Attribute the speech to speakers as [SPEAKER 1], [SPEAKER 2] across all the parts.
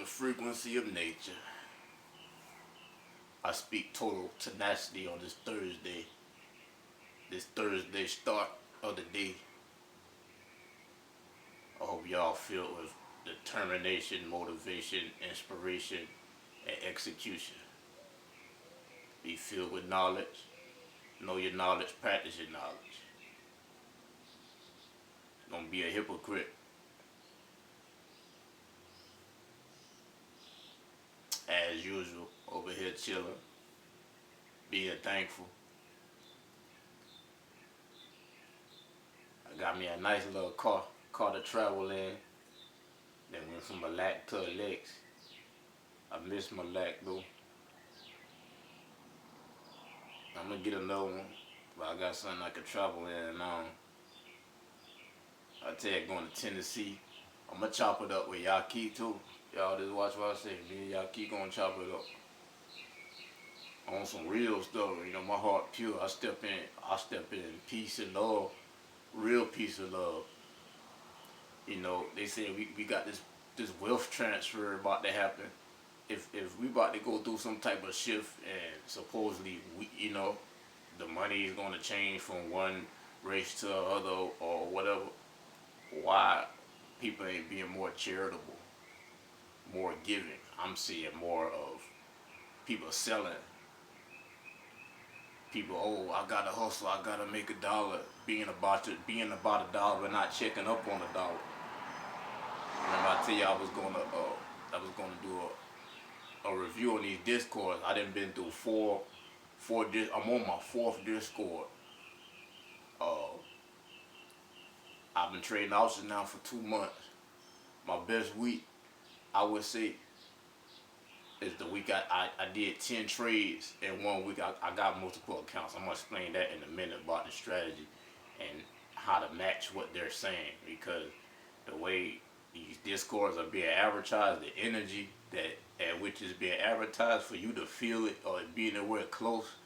[SPEAKER 1] frequency of nature. I speak total tenacity on this Thursday start of the day. I hope y'all filled with determination, motivation, inspiration, and execution. Be filled with knowledge. Know your knowledge, practice your knowledge. Don't be a hypocrite. As usual, over here chilling, being thankful. I got me a nice little car to travel in. Then went from Malak to Alex. I miss Malak though. I'm gonna get another one, but I got something I can travel in now. I tell you, going to Tennessee. I'm gonna chop it up with Yaki too. Y'all just watch what I say. Me and Yaki gonna chop it up on some real stuff. You know, my heart pure. I step in peace and love, real peace and love. You know, they say we got this wealth transfer about to happen. If we about to go through some type of shift and supposedly the money is gonna change from one race to the other or whatever, why people ain't being more charitable, more giving? I'm seeing more of people selling. People, oh, I gotta hustle, I gotta make $1, being about a dollar but not checking up on $1. Remember I tell you I was gonna do a review on these discords. I done been through I'm on my 4th discord. I've been trading options now for 2 months. My best week, I would say, is the week I did 10 trades in 1 week. I got multiple accounts. I'm gonna explain that in a minute about the strategy and how to match what they're saying, because the way these discords are being advertised, the energy at which is being advertised, for you to feel it or being anywhere close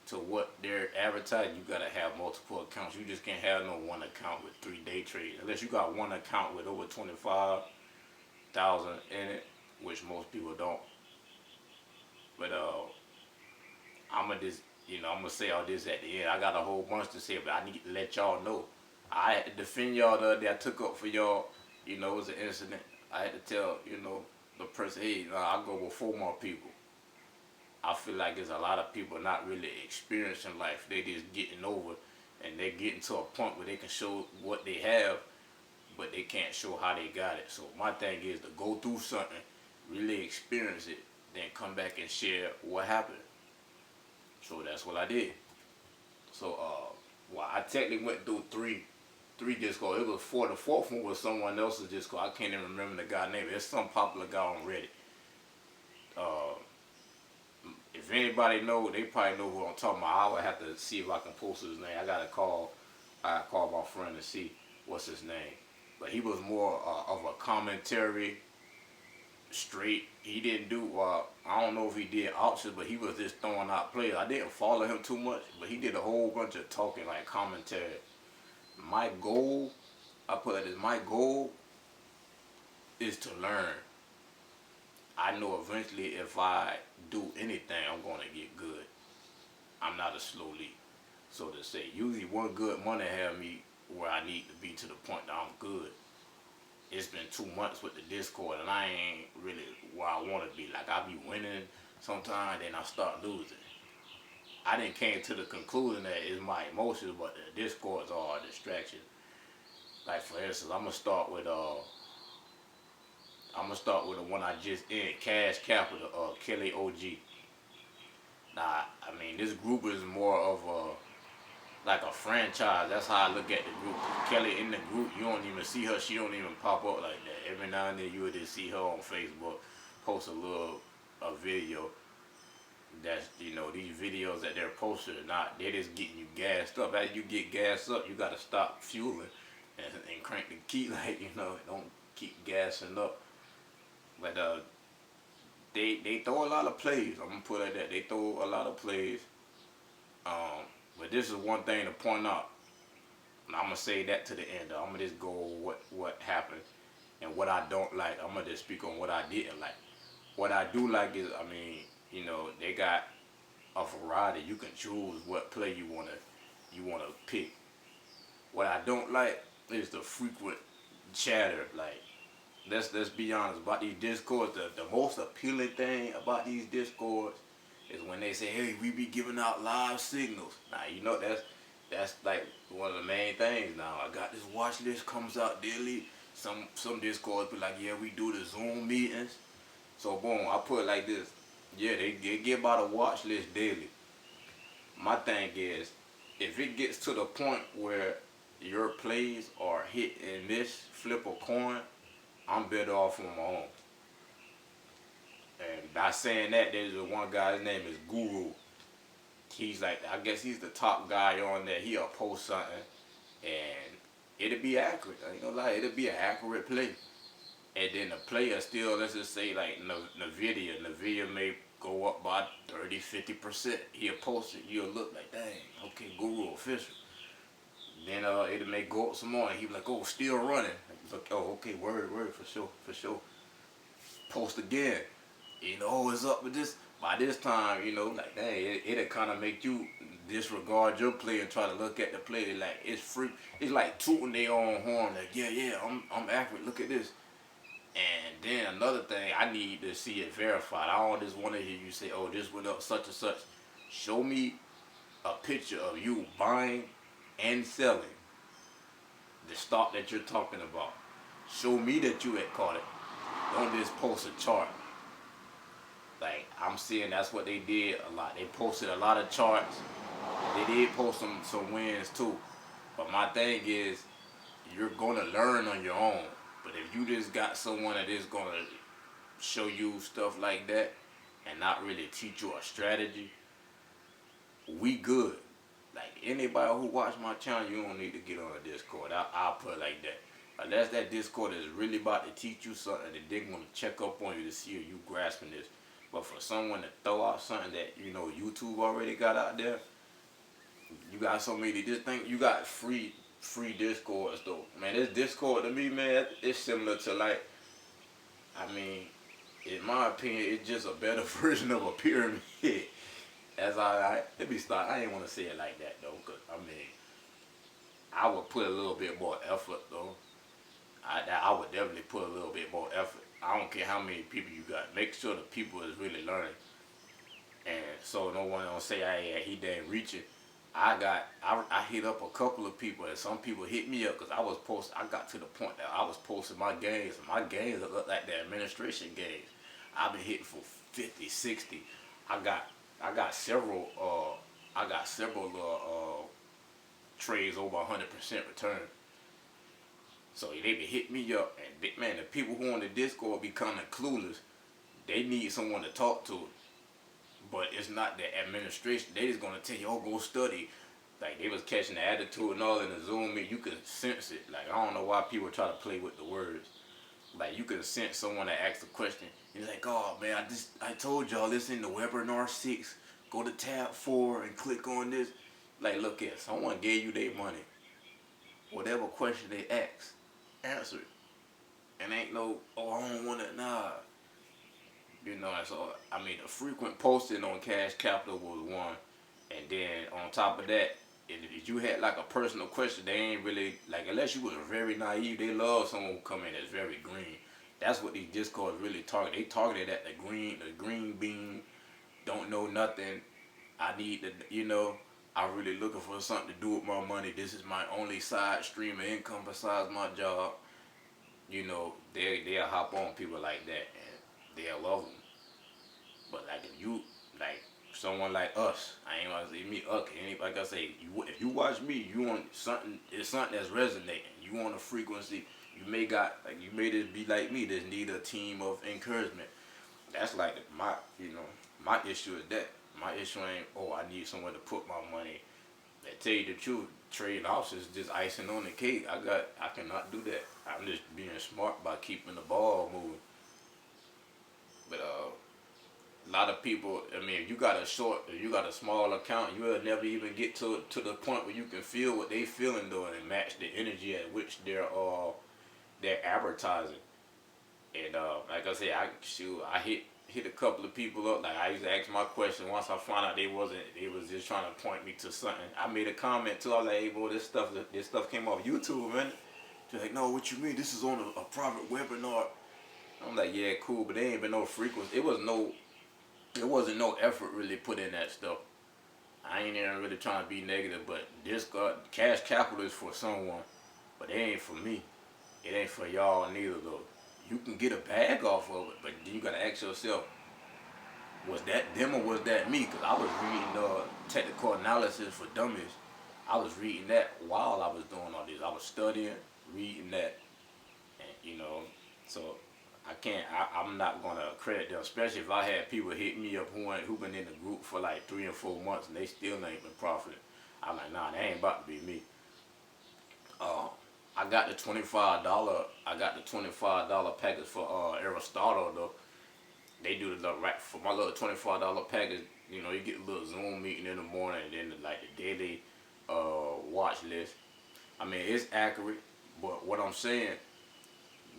[SPEAKER 1] to what they're advertising, you gotta have multiple accounts. You just can't have no one account with 3 day trades unless you got one account with over 25,000 in it, which most people don't. But I'm gonna say all this at the end. I got a whole bunch to say, but I need to let y'all know. I had to defend y'all the other day. I took up for y'all. It was an incident. I had to tell the person, hey, I go with 4 more people. I feel like there's a lot of people not really experiencing life. They just getting over, and they're getting to a point where they can show what they have, but they can't show how they got it. So my thing is to go through something, really experience it, then come back and share what happened. So that's what I did. So I technically went through three Discord. It was 4. The 4th one was someone else's Discord. I can't even remember the guy's name. It's some popular guy on Reddit. If anybody know, they probably know who I'm talking about. I would have to see if I can post his name. I call my friend to see what's his name. But he was more of a commentary, straight. He didn't do, I don't know if he did options, but he was just throwing out players. I didn't follow him too much, but he did a whole bunch of talking, like commentary. My goal is to learn. I know eventually if I do anything, I'm going to get good. I'm not a slow lead, so to say. Usually one good money have me where I need to be to the point that I'm good. It's been 2 months with the Discord, and I ain't really where I want to be. Like, I be winning sometimes, then I start losing. I didn't came to the conclusion that it's my emotions, but the Discords are a distraction. Like, for instance, I'm gonna start with the one I just in, Cash Capital, Kelly OG. Now, I mean, this group is more of like a franchise. That's how I look at the group. Kelly in the group, you don't even see her. She don't even pop up like that. Every now and then you would just see her on Facebook post a video. That's, these videos that they're posting, they're just getting you gassed up. As you get gassed up, you gotta stop fueling and crank the key, like, don't keep gassing up. But they throw a lot of plays. I'm gonna put it like that. They throw a lot of plays. But this is one thing to point out. And I'm gonna say that to the end. I'm gonna just go what happened. And what I don't like, I'm gonna just speak on what I didn't like. What I do like is, I mean, they got a variety. You can choose what play you wanna pick. What I don't like is the frequent chatter. Like, let's be honest about these discords. The most appealing thing about these discords is when they say, "Hey, we be giving out live signals." Now that's like one of the main things. Now I got this watch list comes out daily. Some discords be like, "Yeah, we do the Zoom meetings." So boom, I put it like this. Yeah, they give out a watch list daily. My thing is, if it gets to the point where your plays are hit and miss, flip a coin, I'm better off on my own. And by saying that, there's one guy, his name is Guru. He's like, I guess he's the top guy on there. He'll post something and it'll be accurate. I ain't gonna lie, it'll be an accurate play. And then the player still, let's just say like Nvidia may go up by 30-50%. He'll post it, you'll look like, dang, okay, Guru official. Then it may go up some more and he be like, oh, still running. Like, oh, okay, word, for sure, for sure. Post again. It's up with this. By this time, like, dang, it'll kind of make you disregard your play and try to look at the play. Like, it's free. It's like tooting their own horn. Like, yeah, I'm accurate. Look at this. And then another thing, I need to see it verified. I don't just want to hear you say, oh, this went up such and such. Show me a picture of you buying and selling the stock that you're talking about. Show me that you had caught it. Don't just post a chart. Like, I'm seeing that's what they did a lot. They posted a lot of charts. They did post some wins too. But my thing is, you're gonna learn on your own. But if you just got someone that is gonna show you stuff like that and not really teach you a strategy, we good. Like, anybody who watch my channel, you don't need to get on a Discord. I'll put it like that. Unless that Discord is really about to teach you something, that they're gonna check up on you to see if you grasping this. But for someone to throw out something that YouTube already got out there, you got so many. Just think you got free Discords though. Man, this Discord to me, man, it's similar to, like, I mean, in my opinion, it's just a better version of a pyramid. Let me start. I ain't want to say it like that though, cause I mean, I would put a little bit more effort though. I would definitely put a little bit more effort. I don't care how many people you got. Make sure the people is really learning. And so no one don't say, hey, he didn't reach it. I hit up a couple of people, and some people hit me up because I got to the point that I was posting my games, and my games look like the administration games. I've been hitting for 50, 60. I got several trades over 100% return. So they be hit me up, and man, the people who on the Discord be kind of clueless. They need someone to talk to, but it's not the administration. They just gonna tell you, oh, go study. Like, they was catching the attitude and all in the Zoom meet. You could sense it. Like, I don't know why people try to play with the words. Like, you could sense someone that asks a question. You're like, oh man, I told y'all this in the webinar 6. Go to tab 4 and click on this. Like, look here, someone gave you their money. Whatever question they ask, answer it. And ain't no, oh, I don't want it, nah. So, I mean, the frequent posting on Cash Capital was one. And then on top of that, if you had like a personal question, they ain't really, like, unless you was very naive, they love someone who come in that's very green. That's what these Discords really target. They targeted at the green bean, don't know nothing. I need to, I'm really looking for something to do with my money. This is my only side stream of income besides my job. They'll hop on people like that and they'll love them. But like, if you, like, someone like us, I ain't gonna say me, okay, like I say, if you watch me, you want something, it's something that's resonating. You want a frequency, you may just be like me, just need a team of encouragement. That's like my issue is that. My issue ain't, oh, I need somewhere to put my money. I tell you the truth, trading options is just icing on the cake. I cannot do that. I'm just being smart by keeping the ball moving. But a lot of people, I mean, if you got a small account, you will never even get to the point where you can feel what they feeling though and match the energy at which they're their advertising. And like I said, I hit a couple of people up. Like I used to ask my question. Once I found out they was just trying to point me to something. I made a comment too. I was like, hey boy, this stuff came off YouTube, man. She's like, no, what you mean? This is on a private webinar. I'm like, yeah, cool, but there ain't been no frequency. It wasn't no effort really put in that stuff. I ain't even really trying to be negative, but this cash capital is for someone, but it ain't for me. It ain't for y'all neither though. You can get a bag off of it, but then you gotta ask yourself, was that them or was that me? Because I was reading technical analysis for dummies. I was reading that while I was doing all this. I was studying, reading that, and so I can't. I'm not gonna credit them, especially if I had people hit me up who been in the group for like 3 or 4 months and they still ain't been profiting. I'm like, nah, that ain't about to be me. Uh, I got the $25. I got the $25 package for Aristotle though. They do the right for my little $25 package. You get a little Zoom meeting in the morning, and then like the daily watch list. I mean, it's accurate, but what I'm saying,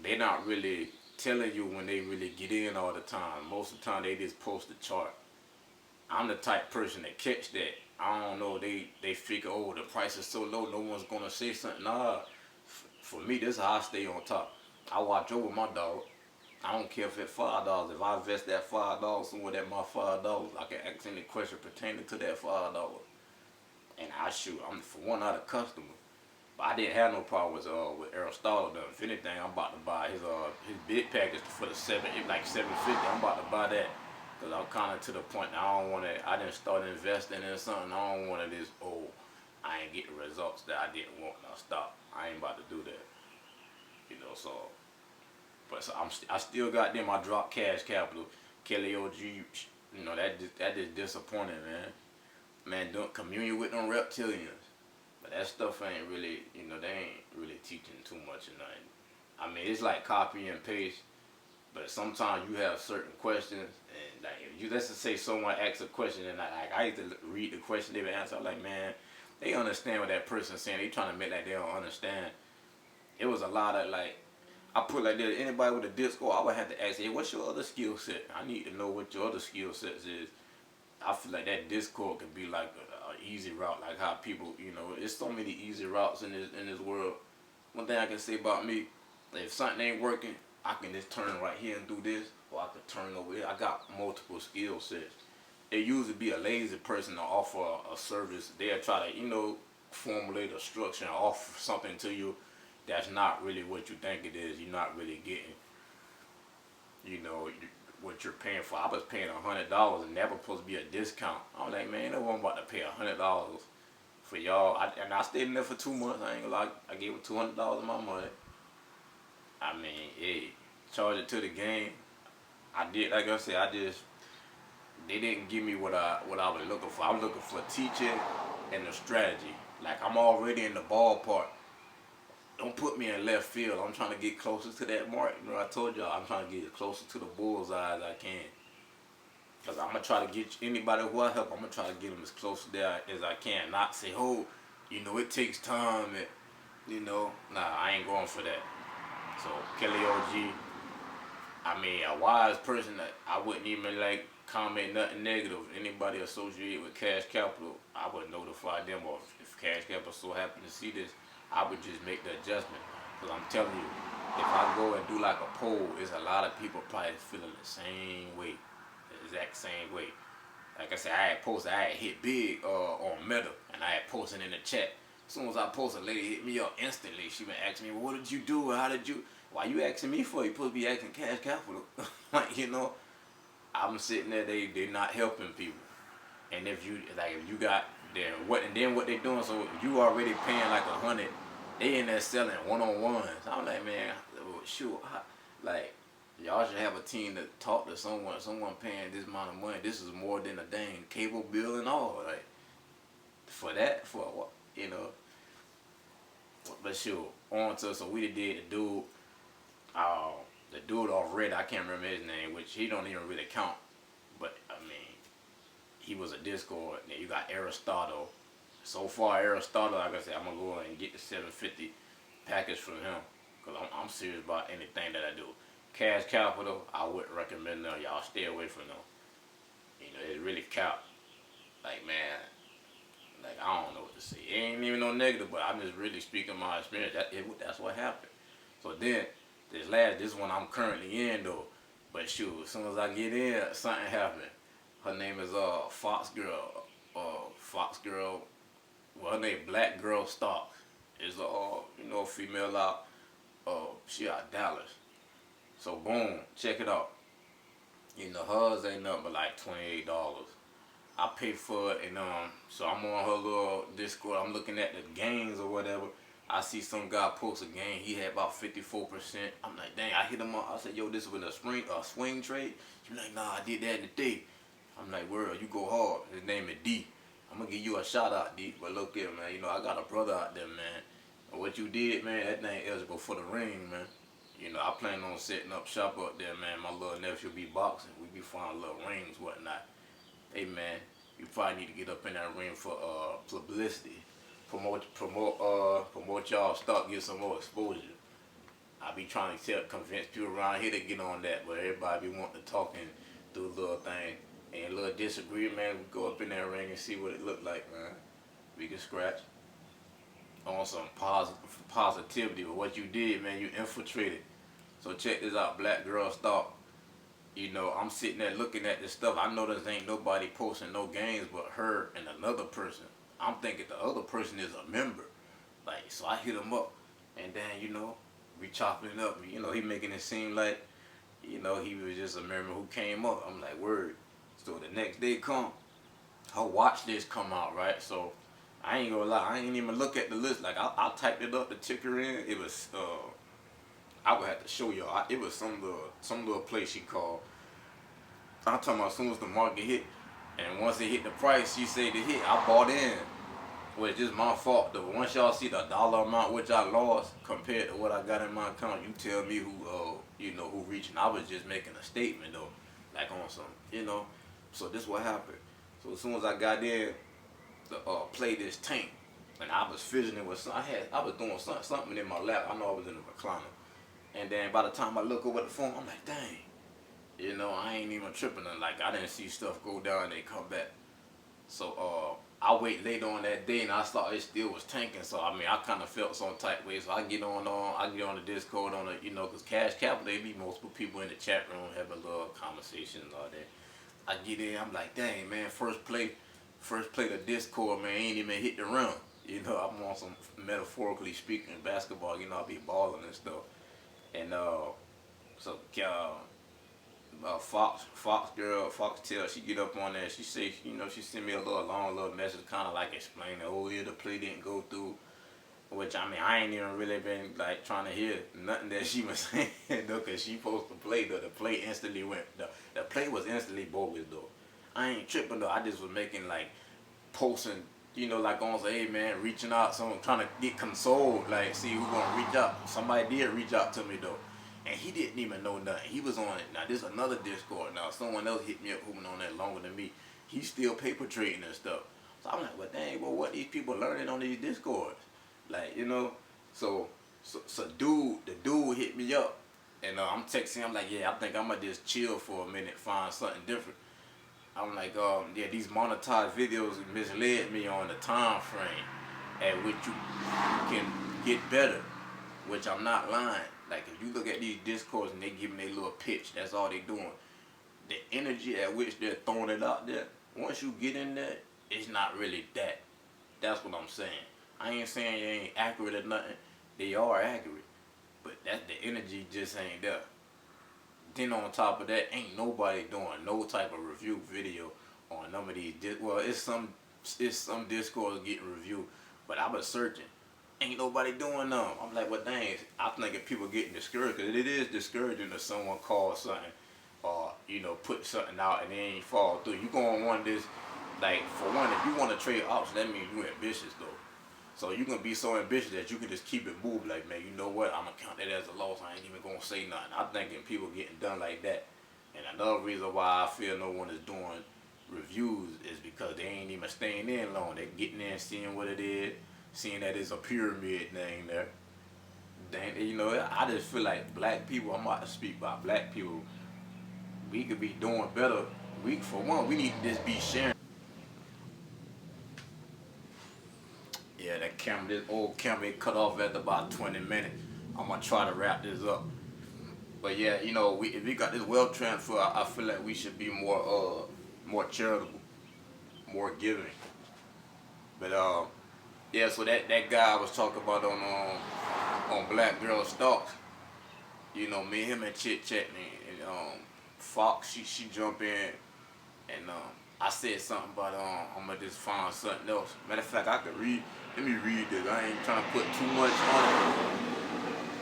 [SPEAKER 1] they not really telling you when they really get in all the time. Most of the time, they just post a chart. I'm the type person that catch that. I don't know. They figure, oh, the price is so low, no one's gonna say something. Nah, for me, this is how I stay on top. I watch over my dog. I don't care if it's $5. If I invest that $5 somewhere, that my $5, I can ask any question pertaining to that $5. And I'm for one not a customer. But I didn't have no problem with Aristotle though. If anything, I'm about to buy his big package for the like 750. I'm about to buy that because I'm kind of to the point. I don't want to. I didn't start investing in something. I don't want to this. Oh, I ain't getting results that I didn't want. Now stop. I ain't about to do that. So. But so I still got them. I dropped cash capital. Kelly OG. That just disappointing, man. Man, don't communion with them reptilians. But that stuff ain't really, they ain't really teaching too much or nothing. I mean, it's like copy and paste, but sometimes you have certain questions, and like if you let's just say someone asks a question, and I used to read the question they would answer. I'm like, man, they understand what that person's saying. They trying to make like they don't understand. It was a lot of like, I put like this. Anybody with a Discord, I would have to ask, hey, what's your other skill set? I need to know what your other skill sets is. I feel like that Discord could be like a easy route, like how people, there's so many easy routes in this world. One thing I can say about me, if something ain't working, I can just turn right here and do this, or I can turn over here. I got multiple skill sets. It usually be a lazy person to offer a service. They'll try to, formulate a structure and offer something to you that's not really what you think it is. You're not really getting, you know, what you're paying for. I was paying $100 and that was supposed to be a discount. I was like, man, no one about to pay $100 for y'all. And I stayed in there for 2 months. I ain't gonna lie. I gave it $200 of my money. I mean, hey, charge it to the game. I did, like I said, they didn't give me what I was looking for. I was looking for teaching and the strategy. Like I'm already in the ballpark. Don't put me in left field. I'm trying to get closer to that mark. I told y'all I'm trying to get closer to the bullseye as I can. Cause I'm gonna try to get anybody who I help. I'm gonna try to get them as close to there as I can. Not say, oh, it takes time. And, nah, I ain't going for that. So Kelly OG, I mean, a wise person that I wouldn't even like comment nothing negative. Anybody associated with Cash Capital, I would notify them. Or if Cash Capital so happen to see this, I would just make the adjustment. Cause I'm telling you, if I go and do like a poll, it's a lot of people probably feeling the same way, the exact same way. Like I said, I had hit big on Meta, and I had posted in the chat. As soon as I posted, a lady hit me up instantly. She been asking me, well, what did you do? How did you? Why you asking me for? You supposed to be asking Cash Capital. Like, I'm sitting there, they not helping people. And if you got there, what they doing, so you already paying like 100, they in there selling one-on-ones. I'm like, man, shoot, like, y'all should have a team to talk to someone paying this amount of money. This is more than a dang cable bill and all. Like, for what, But sure, on to, so we did the dude off Red, I can't remember his name, which he don't even really count. But, I mean, he was a Discord. Then you got Aristotle. So far, Aristotle, like I said, I'm going to go and get the 750 package from him. Cause I'm serious about anything that I do. Cash Capital, I wouldn't recommend them. Y'all stay away from them. You know, it's really cap. Like man, like I don't know what to say. It ain't even no negative, but I'm just really speaking my experience. That's what happened. So then this one I'm currently in though. But shoot, as soon as I get in, something happened. Her name is Fox Girl. Fox Girl. Well, her name Black Girl Starks. Is a female out. She out Dallas. So boom, check it out. You know hers ain't nothing but like $28. I pay for it, and so I'm on her little Discord. I'm looking at the gains or whatever. I see some guy post a game. He had about 54%. I'm like, dang. I hit him up. I said, yo, this was a swing trade. He like, nah, I did that today. I'm like, world, you go hard. His name is D. I'm gonna give you a shout out, D. But look here, man. You know, I got a brother out there, man. And what you did, man, that thing eligible for the ring, man. You know, I plan on setting up shop up there, man. My little nephew be boxing. We be finding little rings, whatnot. Hey man, you probably need to get up in that ring for publicity, promote y'all stock, get some more exposure. I be trying to convince people around here to get on that, but everybody be wanting to talk and do a little thing. And a little disagreement, man, we go up in that ring and see what it look like, man. We can scratch on some positivity. But what you did, man, you infiltrated. So check this out, Black Girl Stalk. You know, I'm sitting there looking at this stuff. I know there ain't nobody posting no games but her and another person. I'm thinking the other person is a member. Like, so I hit him up. And then, you know, we chopping it up. You know, he making it seem like, you know, he was just a member who came up. I'm like, word. So the next day come, her watch list come out, right? So I ain't gonna lie, I ain't even look at the list. Like, I typed it up, the ticker in. It was, I would have to show y'all. It was some little place she called. I'm talking about as soon as the market hit, and once it hit the price, she said it hit. I bought in. Well, it's just my fault though. Once y'all see the dollar amount which I lost compared to what I got in my account, you tell me who reaching. I was just making a statement though, like on some, you know. So this what happened. So as soon as I got in to play this tank, and I was fidgeting with something. I was doing something in my lap. I know I was in the recliner. And then by the time I look over the phone, I'm like, dang. You know, I ain't even tripping. Like, I didn't see stuff go down and they come back. So, I wait later on that day and I saw it still was tanking. So, I mean, I kind of felt some type way. So, I get on the Discord on the, you know, because Cash Capital, they be multiple people in the chat room having little conversations and all that. I get in, I'm like, dang, man, first play the Discord, man, ain't even hit the run. You know, I'm on some, metaphorically speaking, basketball, you know, I be balling and stuff. And, so, Foxtail, she get up on there. She say, you know, she sent me a long little message, kind of like explaining, oh yeah, the play didn't go through. Which I mean, I ain't even really been like trying to hear nothing that she was saying though, cause she supposed to play though. The play instantly went. The play was instantly bogus though. I ain't tripping though. I just was making like posting, you know, like on say, hey man, reaching out, someone trying to get consoled, like see who gonna reach out. Somebody did reach out to me though. And he didn't even know nothing. He was on it. Now, this is another Discord. Now, someone else hit me up who been on that longer than me. He's still paper trading and stuff. So I'm like, well, dang, well, what these people learning on these Discords? Like, you know, so the dude hit me up. And I'm texting him, like, yeah, I think I'm going to just chill for a minute, find something different. I'm like, yeah, these monetized videos misled me on the time frame at which you can get better, which I'm not lying. Like, if you look at these Discords and they giving their little pitch, that's all they doing. The energy at which they're throwing it out there, once you get in there, it's not really that. That's what I'm saying. I ain't saying it ain't accurate or nothing. They are accurate. But that the energy just ain't there. Then on top of that, ain't nobody doing no type of review video on none of these. Well, it's some Discords getting reviewed, but I was searching. Ain't nobody doing them. I'm like, well, dang, I think if people getting discouraged, because it is discouraging if someone calls something or, you know, put something out and they ain't fall through. You going to want this, like, for one, if you want to trade options, that means you ambitious, though. So you going to be so ambitious that you can just keep it moved, like, man, you know what, I'm going to count that as a loss. I ain't even going to say nothing. I'm thinking people getting done like that. And another reason why I feel no one is doing reviews is because they ain't even staying in long. They getting in, seeing what it is. Seeing that it's a pyramid thing there. Dang, you know, I just feel like black people. I'm about to speak about black people. We could be doing better. We, for one, we need to just be sharing. Yeah, that camera, this old camera, it cut off after about 20 minutes. I'm gonna try to wrap this up. But yeah, you know, if we got this wealth transfer, I feel like we should be more charitable, more giving. But yeah, so that guy I was talking about on Black Girl Stalks, you know, me and him and chit chatting, and Fox, she jump in, and I said something about I'm gonna just find something else. Matter of fact, I could read. Let me read this. I ain't trying to put too much on it,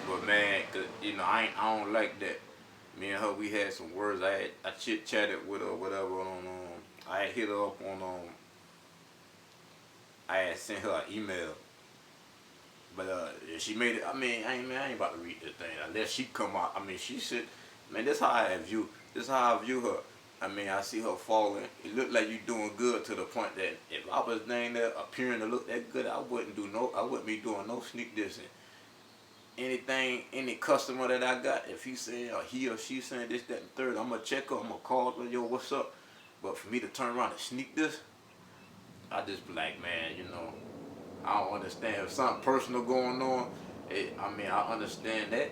[SPEAKER 1] but man, 'cause, you know, I don't like that. Me and her, we had some words. I chit chatted with her, whatever. I had hit her up on I had sent her an email, but yeah, she made it. I mean, I ain't about to read this thing unless she come out. I mean, she should. Man, this how I view. This how I view her. I mean, I see her falling. It looked like you doing good to the point that if I was dang there appearing to look that good, I wouldn't do no. I wouldn't be doing no sneak dissing. Anything, any customer that I got, if he saying or he or she saying this, that, and third, I'm gonna check her. I'm gonna call her. Yo, what's up? But for me to turn around and sneak this, I just be like, man, you know, I don't understand. If something personal going on, I mean, I understand that.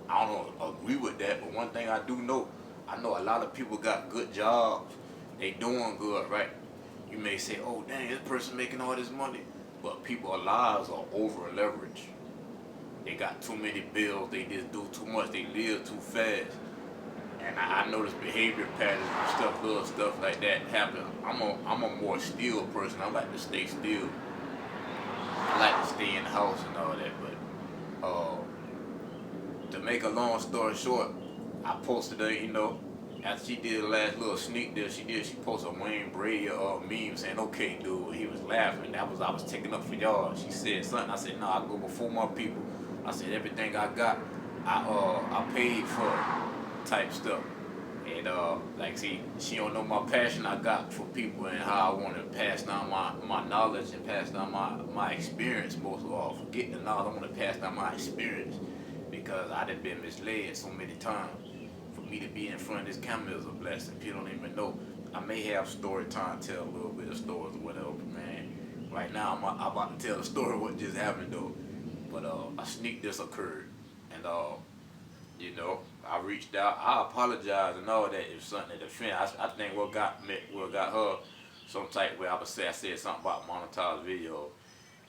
[SPEAKER 1] I don't agree with that, but one thing I do know, I know a lot of people got good jobs. They doing good, right? You may say, oh, dang, this person making all this money. But people's lives are over leveraged. They got too many bills. They just do too much. They live too fast. And I notice behavior patterns and stuff, little stuff like that happen. I'm a more still person. I like to stay still. I like to stay in the house and all that. But to make a long story short, I posted her, you know, after she did the last little sneak there, she posted a Wayne Brady meme saying, okay, dude. He was laughing. I was taking up for y'all. She said something. I said, no, I go before my people. I said, everything I got, I paid for type stuff. And like, see, she don't know my passion I got for people and how I want to pass down my knowledge and pass down my experience. Most of all, forget the knowledge, I want to pass down my experience because I done been misled so many times. For me to be in front of this camera is a blessing. People don't even know. I may have story time, tell a little bit of stories or whatever, but man, right now I'm about to tell a story of what just happened though. But a sneak this occurred, and you know, I reached out. I apologize and all that if something to defend. I think what got her some type where I said something about monetized video,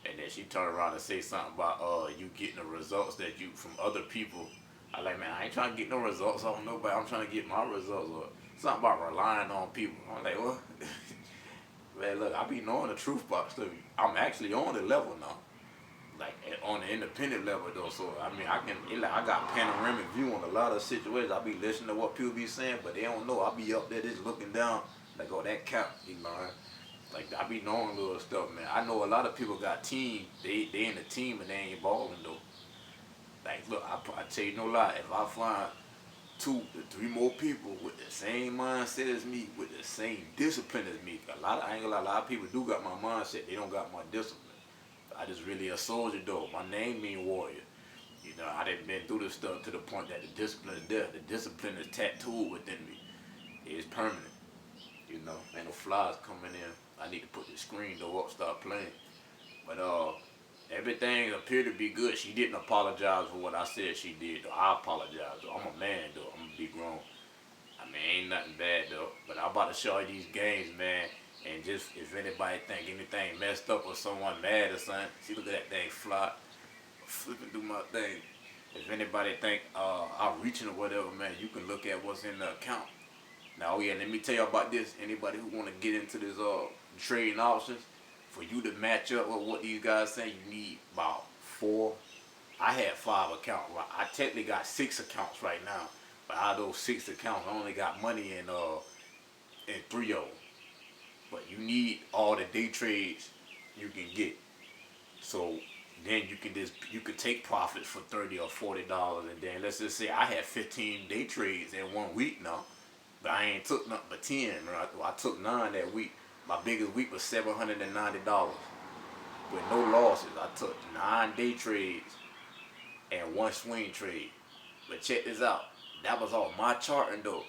[SPEAKER 1] and then she turned around and say something about you getting the results that you from other people. I like, man, I ain't trying to get no results off nobody. I'm trying to get my results or something about relying on people. I'm like, what? Man, look, I be knowing the truth about stuff. I'm actually on the level now, like on the independent level though. So I mean, I got panoramic view on a lot of situations. I be listening to what people be saying, but they don't know. I be up there just looking down, like, oh, that cap, you know. Like, I be knowing little stuff, man. I know a lot of people got team. They in the team and they ain't balling though. Like, look, I tell you no lie. If I find 2 to 3 more people with the same mindset as me, with the same discipline as me, I ain't gonna lie, a lot of people do got my mindset. They don't got my discipline. I just really a soldier though. My name mean warrior. You know, I done been through this stuff to the point that the discipline is there. The discipline is tattooed within me. It's permanent. You know, ain't no flies coming in. I need to put the screen door up, start playing. But everything appeared to be good. She didn't apologize for what I said she did. Though. I apologize. Though. I'm a man though. I'm gonna be grown. I mean, ain't nothing bad though. But I'm about to show you these games, man. And just if anybody think anything messed up or someone mad or something, see, look at that thing fly, flipping through my thing. If anybody think I'm reaching or whatever, man, you can look at what's in the account. Now, oh yeah, let me tell you about this. Anybody who want to get into this trading options, for you to match up with what these guys say, you need about 4. I had 5 accounts. Right? I technically got 6 accounts right now, but out of those 6 accounts, I only got money in 3 of them. But you need all the day trades you can get. So then you can take profits for $30 or $40, and then let's just say I had 15 day trades in 1 week now, but I ain't took nothing but 10. Right? I took 9 that week. My biggest week was $790 with no losses. I took 9 day trades and one swing trade. But check this out. That was all my charting though.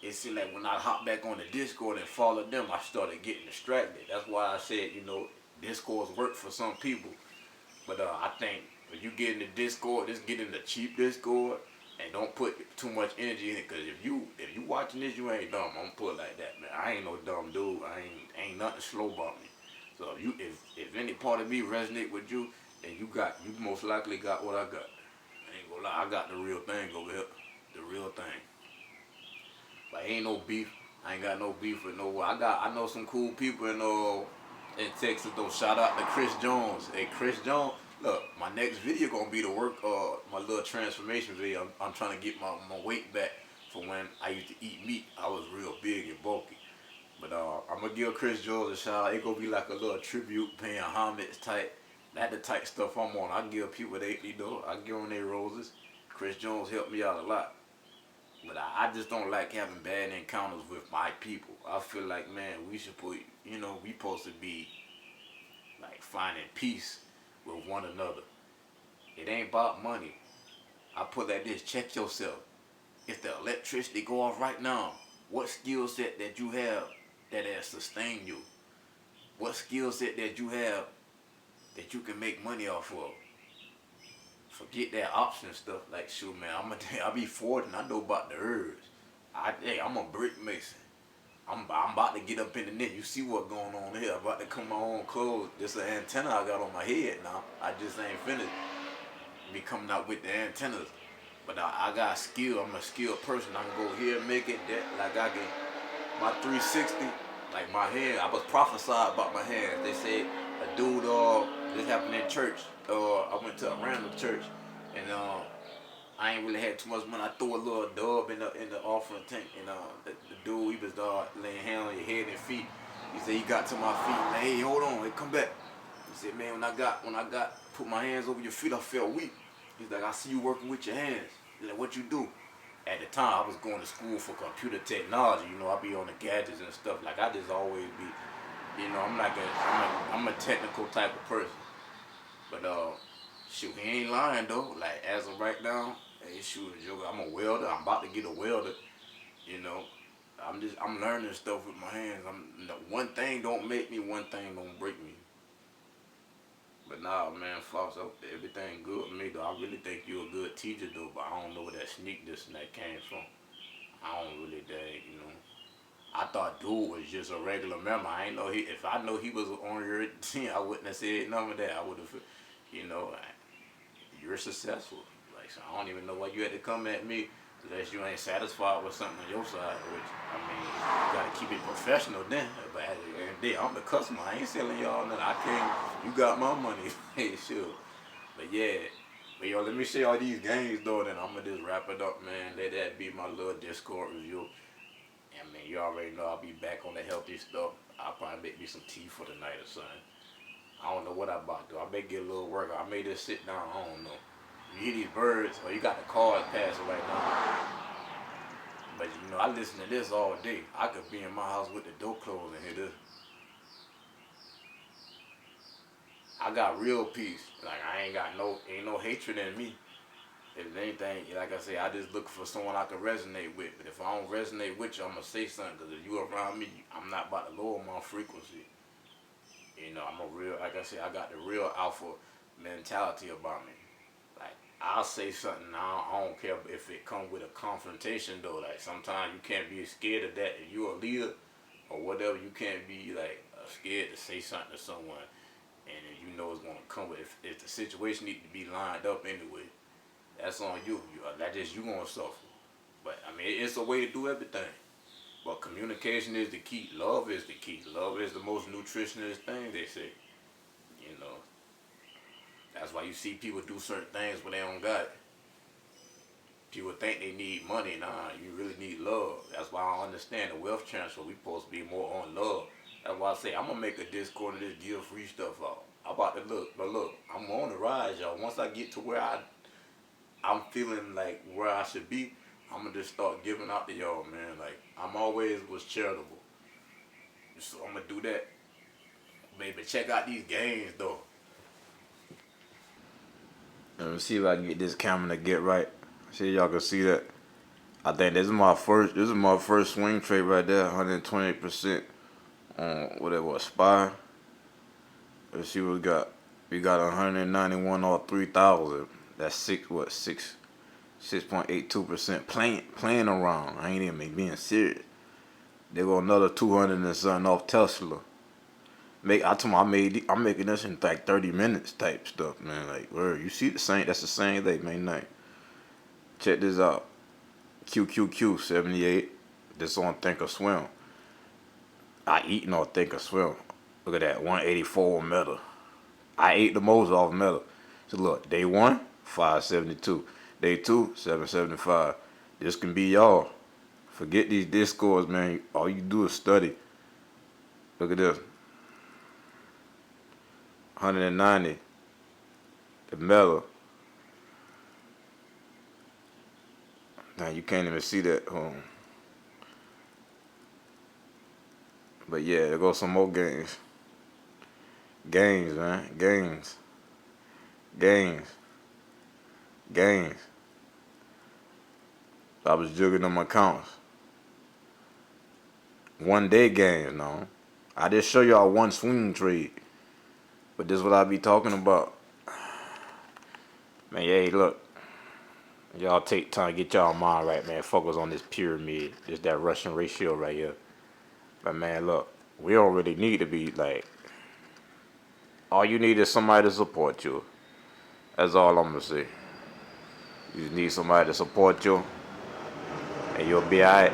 [SPEAKER 1] It seemed like when I hopped back on the Discord and followed them, I started getting distracted. That's why I said, Discords work for some people. But I think when you get in the Discord, just get in the cheap Discord and don't put too much energy in it. Cause if you watching this, you ain't dumb. I'm gonna put it like that, man. I ain't no dumb dude. I ain't nothing slow about me. So if any part of me resonate with you, then you most likely got what I got. I ain't gonna lie, I got the real thing over here. The real thing. But ain't no beef. I ain't got no beef with no. I know some cool people in Texas though. Shout out to Chris Jones. Hey Chris Jones, look, my next video gonna be the work my little transformation video. I'm trying to get my weight back from when I used to eat meat. I was real big and bulky. But I'm gonna give Chris Jones a shout out. It gonna be like a little tribute, paying homage type. That the type stuff I'm on. I give people I give them their roses. Chris Jones helped me out a lot. But I just don't like having bad encounters with my people. I feel like, man, we should we supposed to be like finding peace with one another. It ain't about money. I put like this, check yourself. If the electricity go off right now, what skill set that you have that has sustained you? What skill set that you have that you can make money off of? Forget that option stuff. Like, shoot, man, I be 40 and I know about the herbs. I'm a brick mason. I'm about to get up in the net. You see what going on here. I'm about to come my own clothes. This an antenna I got on my head now. I just ain't finished. Be coming out with the antennas. But I got skill. I'm a skilled person. I can go here and make it that. Like I can, my 360, like my hand, I was prophesied about my hands. They said a dude, this happened in church. I went to a random church, and I ain't really had too much money. I threw a little dub in the offering tank, and the dude, he was laying hand on your head and feet. He said he got to my feet. Like, hey, hold on, hey, come back. He said, man, when I got put my hands over your feet, I felt weak. He's like, I see you working with your hands. He's like, what you do? At the time, I was going to school for computer technology. I be on the gadgets and stuff. Like, I just always be, I'm a technical type of person. But shoot, he ain't lying though. Like, as of right now, hey, shoot, I'm a welder. I'm about to get a welder. I'm learning stuff with my hands. One thing don't make me, one thing don't break me. But nah, man, Fox, everything good with me though. I really think you're a good teacher though, but I don't know where that sneakness and that came from. I don't really I thought dude was just a regular member. I ain't know if I know he was on your team, I wouldn't have said none of that. I would have, you're successful. Like, so I don't even know why you had to come at me unless you ain't satisfied with something on your side. Which, I mean, you gotta keep it professional then. But at the end of the day, I'm the customer. I ain't selling y'all nothing. I can't. You got my money. Hey, sure. But yeah. But yo, let me show y'all these games though. Then I'm gonna just wrap it up, man. Let that be my little Discord review. And man, you already know I'll be back on the healthy stuff. I'll probably make me some tea for the night or something. I don't know what I about to do. I may get a little workout. I may just sit down. I don't know. You hear these birds, or you got the cars passing right now. But I listen to this all day. I could be in my house with the door closed and hear this. I got real peace. Like, ain't no hatred in me. If anything, like I say, I just look for someone I can resonate with. But if I don't resonate with you, I'm gonna say something. Because if you around me, I'm not about to lower my frequency. I'm a real, like I said, I got the real alpha mentality about me. Like, I'll say something, I don't care if it comes with a confrontation though. Like, sometimes you can't be scared of that. If you're a leader or whatever, you can't be like scared to say something to someone. And if you know it's gonna come with, if the situation needs to be lined up anyway, that's on you. That's just you gonna suffer. But I mean, it's a way to do everything. But communication is the key. Love is the key. Love is the most nutritious thing, they say. That's why you see people do certain things when they don't got it. People think they need money. Nah, you really need love. That's why I understand the wealth transfer. We supposed to be more on love. That's why I say I'm gonna make a Discord and just give free stuff out. I'm about to look, I'm on the rise, y'all. Once I get to where I'm feeling like where I should be, I'm gonna just start giving out to y'all, man. Like, I'm always was charitable. So I'm gonna do that. Maybe check out these games though.
[SPEAKER 2] Let me see if I can get this camera to get right. See if y'all can see that. I think this is my first swing trade right there, 128% on whatever Spy. Let's see what we got. We got 191 or 3,000. That's 6.82% playing around. I ain't even being serious. They go another 200 and something off Tesla. I told I'm making this in like 30 minutes type stuff, man. Like, where you see that's the same thing, May 9th. Check this out. QQQ 78. This on Thinkorswim. I eat on Thinkorswim. Look at that, 184 Meta. I ate the most off Meta. So look, day 1, 572. Day 2, 775. This can be y'all. Forget these discords, man. All you do is study. Look at this. 190. The Meta. Now you can't even see that. But yeah, there goes some more games. Games, man. Games. I was jugging them accounts. 1 day games, no. I just show y'all one swing trade. But this is what I be talking about. Man, hey, look. Y'all take time, get y'all mind right, man. Focus on this pyramid. Just that Russian ratio right here. But man, look. We don't really need to be like. All you need is somebody to support you. That's all I'm gonna say. You just need somebody to support you, and you'll be alright.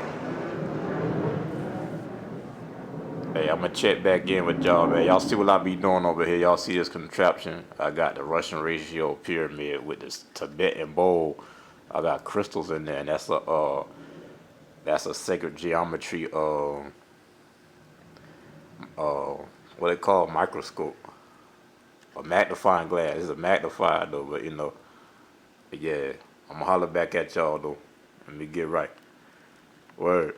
[SPEAKER 2] Hey, I'm gonna check back in with y'all, man. Y'all see what I be doing over here? Y'all see this contraption? I got the Russian ratio pyramid with this Tibetan bowl. I got crystals in there, and that's a sacred geometry. What they call microscope, a magnifying glass. It's a magnifier though, but yeah, I'm gonna holler back at y'all though. Let me get right. Word.